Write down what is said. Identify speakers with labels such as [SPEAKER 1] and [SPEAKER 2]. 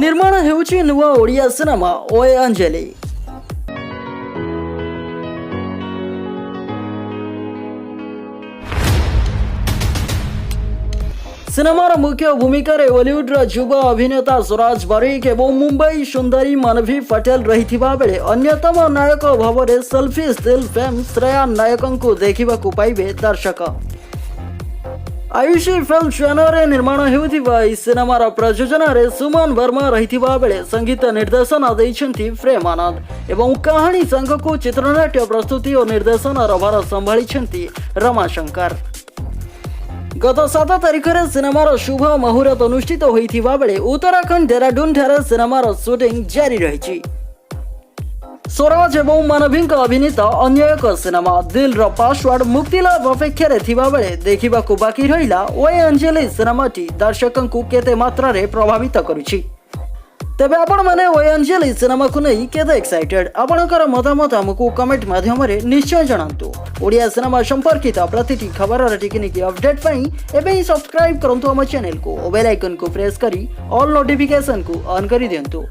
[SPEAKER 1] निर्माण हेउछि नुआ ओडिया सिनेमा ओए अंजलि। सिनेमार मुख्य भूमिका बॉलीवुड युवा अभिनेता स्वराज बारिक एवं मुंबई सुंदरी मानवी पटेल रही बेले अन्यतम नायक भाव में सेल्फी स्टिल फेम श्रेया नायकों को देखा पाइबे दर्शक। आयुषी फिल्म बैनर निर्माण होता सिनेमार प्रयोजन सुमन वर्मा रही बेले संगीत निर्देशन देइछन्ति प्रेम आनंद एवं कहानी संघ को चित्रनाट्य प्रस्तुति और निर्देशन भार संभाली रमाशंकर। गत 7 तारिख में सिनेमार शुभ मुहूर्त अनुष्ठित होता बेले उत्तराखंड देहरादून ठारे सिनेमार शूटिंग जारी रही। स्वराज एवं मानवी अभिनीत अन्य एक सिनेमा दिल रो पासवर्ड मुक्ति लाभ अपेक्षा थिबा बेले देखा बाकी रहिला ओए अंजलि सिनेमाटी दर्शकों को केते मात्रा रे प्रभावित करुछि। तेबे आपण माने ओए अंजलि सिनेमा को नहीं केते एक्साइटेड आपणकर मतामत हमकु कमेंट माध्यम रे निश्चय जणांतु। ओडिया सिनेमा संपर्कित प्रतिटी खबर टिकनिकी अपडेट पई एबे ही सब्सक्राइब करंतु हम चैनल को, बेल आइकन को प्रेस करी ऑल नोटिफिकेशन को ऑन करी दियंतु।